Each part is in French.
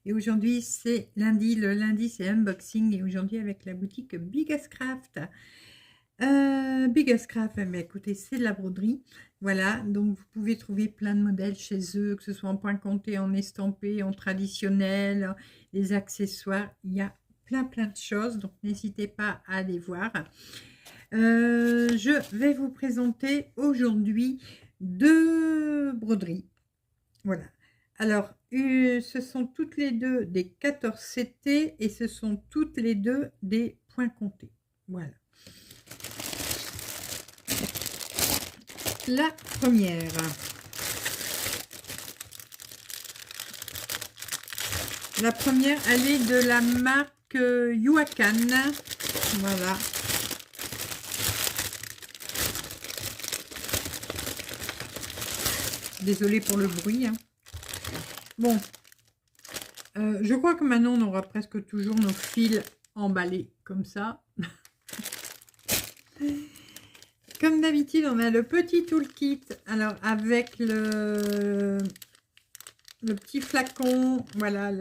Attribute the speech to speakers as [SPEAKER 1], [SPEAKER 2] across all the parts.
[SPEAKER 1] Et aujourd'hui c'est lundi, le lundi c'est unboxing et aujourd'hui avec la boutique Biggest Craft. Biggest Craft, mais écoutez, c'est de la broderie. Voilà, donc vous pouvez trouver plein de modèles chez eux, que ce soit en point compté, en estampé, en traditionnel, les accessoires, il y a plein de choses, donc n'hésitez pas à aller voir. Je vais vous présenter aujourd'hui deux broderies. Voilà. Alors, ce sont toutes les deux des 14 CT et ce sont toutes les deux des points comptés. Voilà. La première. La première, elle est de la marque Yuakan. Voilà. Désolée pour le bruit. Hein. Bon. Je crois que maintenant, on aura presque toujours nos fils emballés comme ça. Comme d'habitude, on a le petit toolkit. Alors, avec le petit flacon. Voilà.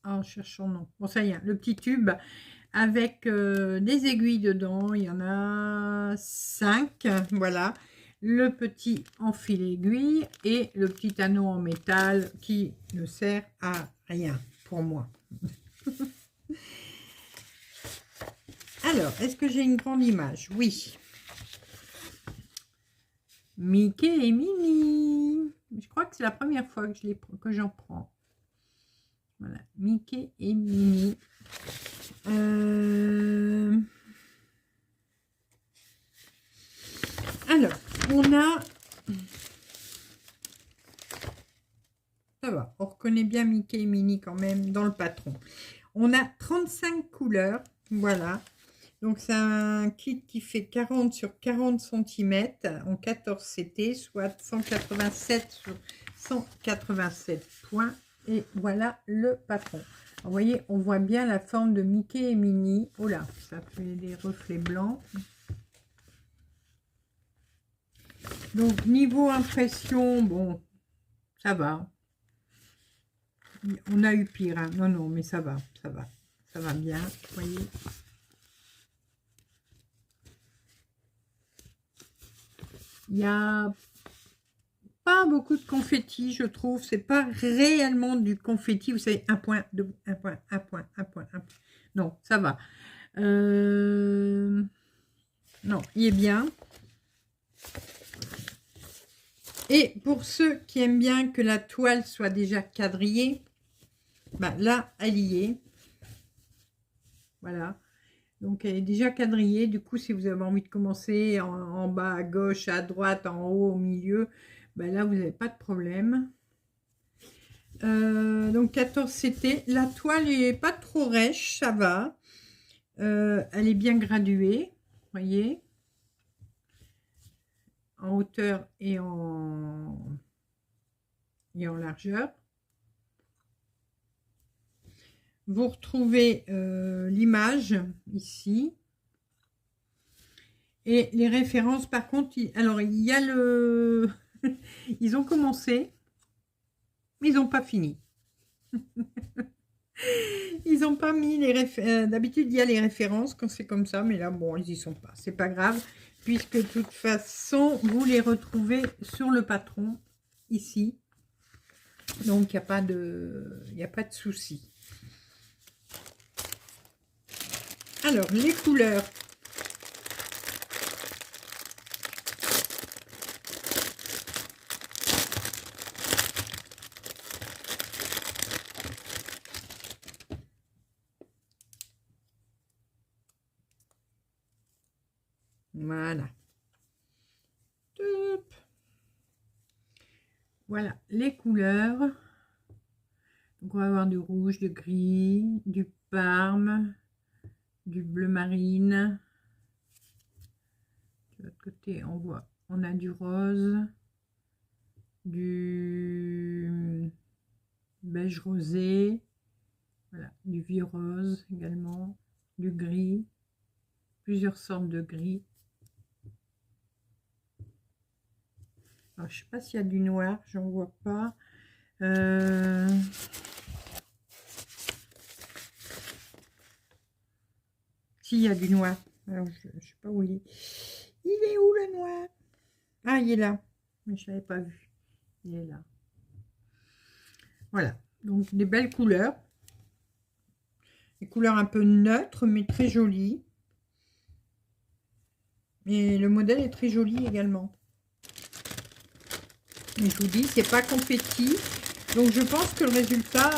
[SPEAKER 1] Oh, je cherche son nom. Bon, ça y est, le petit tube avec des aiguilles dedans. Il y en a 5. Voilà. Le petit en fil aiguille et le petit anneau en métal qui ne sert à rien pour moi. Alors, est-ce que j'ai une grande image? Oui. Mickey et Minnie. Je crois que c'est la première fois que j'en prends. Voilà, Mickey et Minnie. Alors, on a... Ça va, on reconnaît bien Mickey et Minnie quand même dans le patron. On a 35 couleurs, voilà. Donc, c'est un kit qui fait 40 sur 40 cm en 14 CT, soit 187 sur 187 points. Et voilà le patron. Vous voyez, on voit bien la forme de Mickey et Minnie. Oh là, ça fait des reflets blancs. Donc, niveau impression, bon, ça va. On a eu pire, hein. Non, mais ça va. Ça va bien, vous voyez. Il n'y a pas beaucoup de confetti, je trouve. C'est pas réellement du confetti. Vous savez, un point, deux, un point, un point, un point, un point. Non, ça va. Non, il est bien. Et pour ceux qui aiment bien que la toile soit déjà quadrillée, bah là, elle y est. Voilà. Donc, elle est déjà quadrillée. Du coup, si vous avez envie de commencer en bas, à gauche, à droite, en haut, au milieu, ben là, vous n'avez pas de problème. Donc, 14 CT. La toile n'est pas trop rêche, ça va. Elle est bien graduée, voyez. En hauteur et en largeur. Vous retrouvez l'image ici. Et les références, par contre, alors il y a le... Ils ont commencé, mais ils n'ont pas fini. Ils n'ont pas mis les références. D'habitude, il y a les références quand c'est comme ça, mais là, bon, ils n'y sont pas. C'est pas grave, puisque de toute façon, vous les retrouvez sur le patron, ici. Donc, il n'y a pas de souci. Alors, les couleurs. Voilà. Top. Voilà les couleurs. Donc, on va avoir du rouge, du gris, du parme, du bleu marine. De l'autre côté, on a du rose, du beige rosé, voilà, du vieux rose également, du gris, plusieurs sortes de gris. Alors, je ne sais pas s'il y a du noir, j'en vois pas. Si, il y a du noir. Alors, je ne sais pas où il est. Il est où le noir? Ah, il est là. Mais je ne l'avais pas vu. Il est là. Voilà. Donc, des belles couleurs. Des couleurs un peu neutres, mais très jolies. Et le modèle est très joli également. Et je vous dis, c'est pas confetti. Donc, je pense que le résultat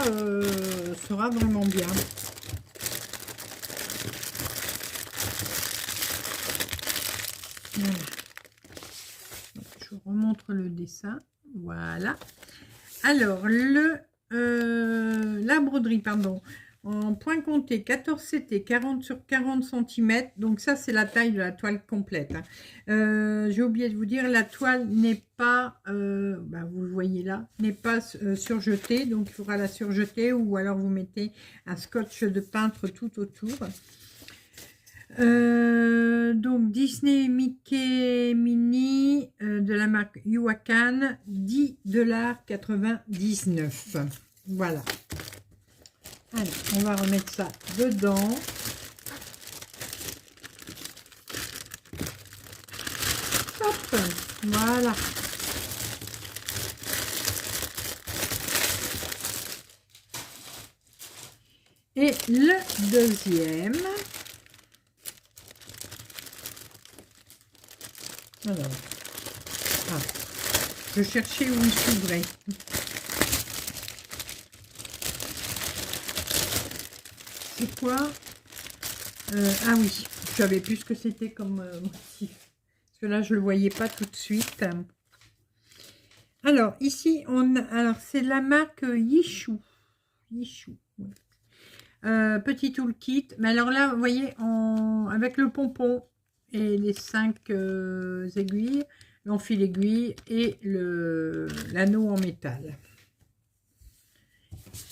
[SPEAKER 1] sera vraiment bien. Voilà. Je vous remontre le dessin. Voilà. Alors, la broderie, pardon, en point compté, 14 CT, 40 sur 40 cm. Donc ça, c'est la taille de la toile complète. J'ai oublié de vous dire, la toile n'est pas, vous le voyez là, n'est pas surjetée. Donc, il faudra la surjeter ou alors vous mettez un scotch de peintre tout autour. Donc Disney Mickey Mini de la marque Yuakan, 10,99 $. Voilà. Allez, on va remettre ça dedans. Hop, voilà. Et le deuxième. Alors, je cherchais où il s'ouvrait. C'est quoi? Ah oui, je savais plus ce que c'était comme motif. Parce que là, je ne le voyais pas tout de suite. Alors, ici, alors c'est la marque Yishu. Yishu, oui. Petit toolkit. Mais alors là, vous voyez, avec le pompon et les 5 aiguilles, l'enfil aiguille et l'anneau en métal.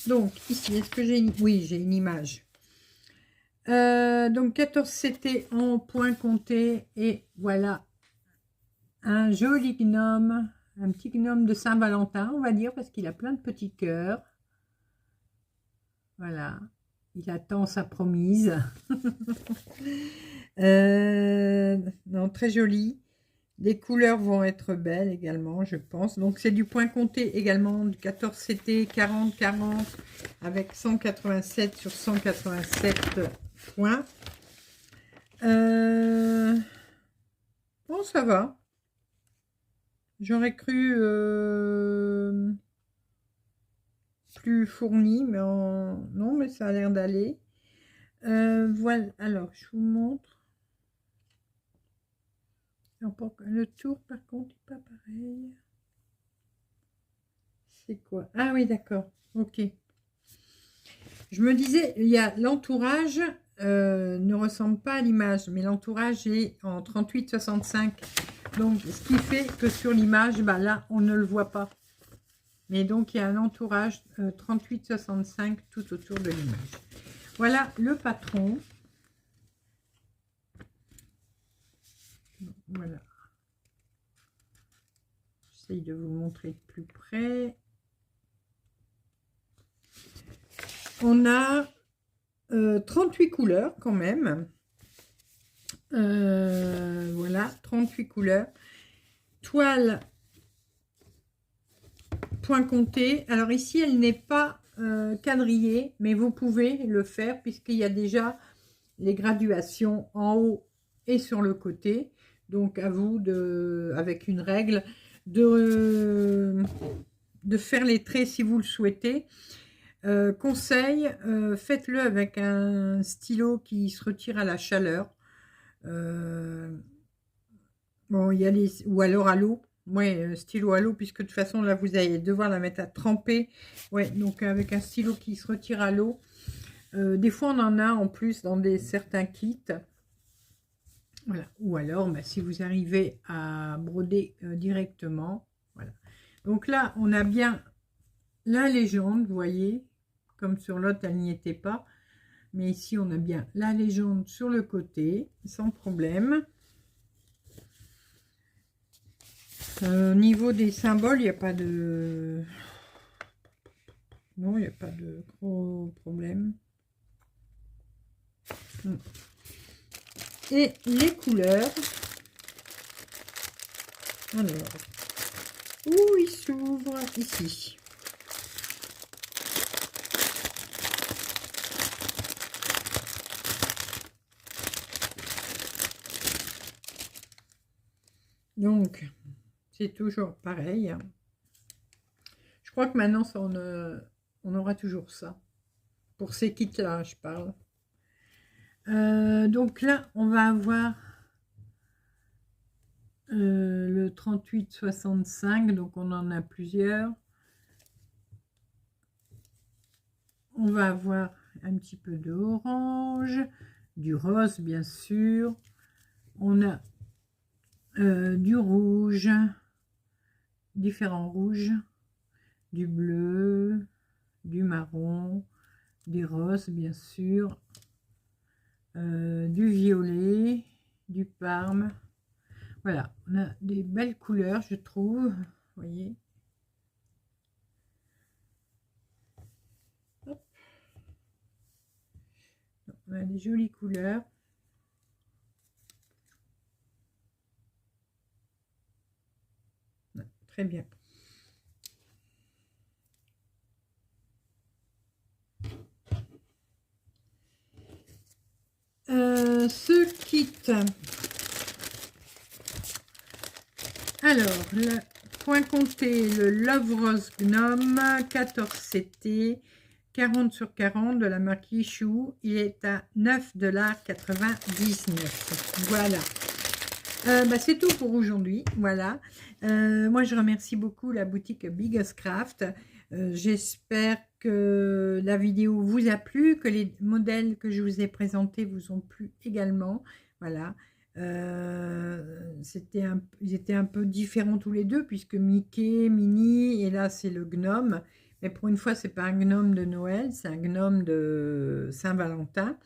[SPEAKER 1] Donc, ici, est-ce que j'ai oui, j'ai une image. Donc, 14 CT en point compté. Et voilà, un joli gnome. Un petit gnome de Saint-Valentin, on va dire, parce qu'il a plein de petits cœurs. Voilà. Il attend sa promise. Non, très joli. Les couleurs vont être belles également, je pense. Donc, c'est du point compté également, du 14 CT, 40-40, avec 187 sur 187 points. Bon, ça va. J'aurais cru plus fourni, mais non, mais ça a l'air d'aller. Voilà, alors, je vous montre. Le tour, par contre, n'est pas pareil. C'est quoi? Ah oui, d'accord. Ok. Je me disais, il y a l'entourage ne ressemble pas à l'image, mais l'entourage est en 38-65. Donc, ce qui fait que sur l'image, là, on ne le voit pas. Mais donc, il y a un entourage 38-65 tout autour de l'image. Voilà le patron. Voilà. J'essaye de vous montrer de plus près. On a 38 couleurs quand même. Voilà, 38 couleurs. Toile point compté. Alors ici, elle n'est pas quadrillée, mais vous pouvez le faire puisqu'il y a déjà les graduations en haut et sur le côté. Donc à vous, avec une règle, de faire les traits si vous le souhaitez. Conseil, faites-le avec un stylo qui se retire à la chaleur. Bon, il y a ou alors à l'eau. Ouais, stylo à l'eau, puisque de toute façon, là, vous allez devoir la mettre à tremper. Ouais, donc avec un stylo qui se retire à l'eau. Des fois, on en a en plus dans certains kits. Voilà. Ou alors, si vous arrivez à broder directement. Voilà. Donc là, on a bien la légende, vous voyez. Comme sur l'autre, elle n'y était pas. Mais ici, on a bien la légende sur le côté, sans problème. Au niveau des symboles, il n'y a pas de Non, il n'y a pas de gros problème. Et les couleurs. Alors, où il s'ouvre? Ici. Donc, c'est toujours pareil. Je crois que maintenant, ça, on aura toujours ça. Pour ces kits-là, je parle. Donc là, on va avoir le 38-65. Donc, on en a plusieurs. On va avoir un petit peu d'orange, du rose, bien sûr. On a du rouge, différents rouges, du bleu, du marron, des roses bien sûr, du violet, du parme. Voilà, on a des belles couleurs, je trouve. Vous voyez. Hop. On a des jolies couleurs. Très bien. Ce kit. Alors, le point compté, le Love Rose Gnome 14 CT, 40 sur 40 de la marque Yishu. Il est à 9,99 $. Voilà. C'est tout pour aujourd'hui. Voilà. Moi, je remercie beaucoup la boutique Biggest Craft. J'espère que la vidéo vous a plu, que les modèles que je vous ai présentés vous ont plu également. Voilà. Ils étaient un peu différents tous les deux, puisque Mickey, Minnie, et là, c'est le gnome. Mais pour une fois, c'est pas un gnome de Noël, c'est un gnome de Saint-Valentin.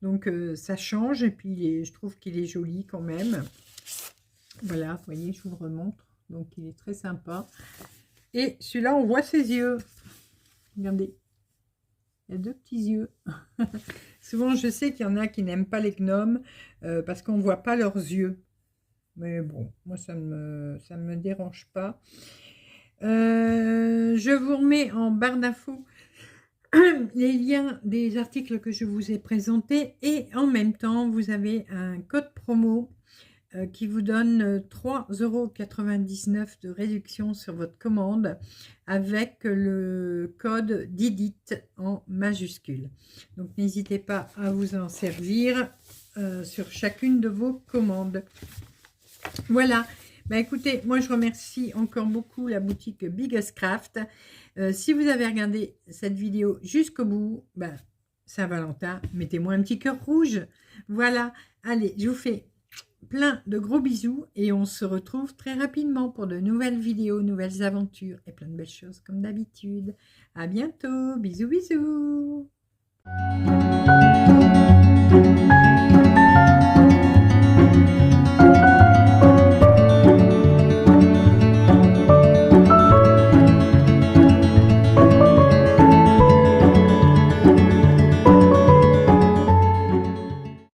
[SPEAKER 1] Donc, ça change, et puis je trouve qu'il est joli quand même. Voilà, vous voyez, je vous le remontre. Donc, il est très sympa. Et celui-là, on voit ses yeux. Regardez. Il y a deux petits yeux. Souvent, je sais qu'il y en a qui n'aiment pas les gnomes parce qu'on ne voit pas leurs yeux. Mais bon, moi, ça ne me dérange pas. Je vous remets en barre d'infos les liens des articles que je vous ai présentés. Et en même temps, vous avez un code promo qui vous donne 3,99 € de réduction sur votre commande avec le code Didit en majuscule. Donc n'hésitez pas à vous en servir sur chacune de vos commandes. Voilà. Écoutez, moi je remercie encore beaucoup la boutique Biggest Craft. Si vous avez regardé cette vidéo jusqu'au bout, Saint-Valentin, mettez-moi un petit cœur rouge. Voilà. Allez, je vous fais plein de gros bisous et on se retrouve très rapidement pour de nouvelles vidéos, nouvelles aventures et plein de belles choses comme d'habitude. À bientôt, bisous bisous.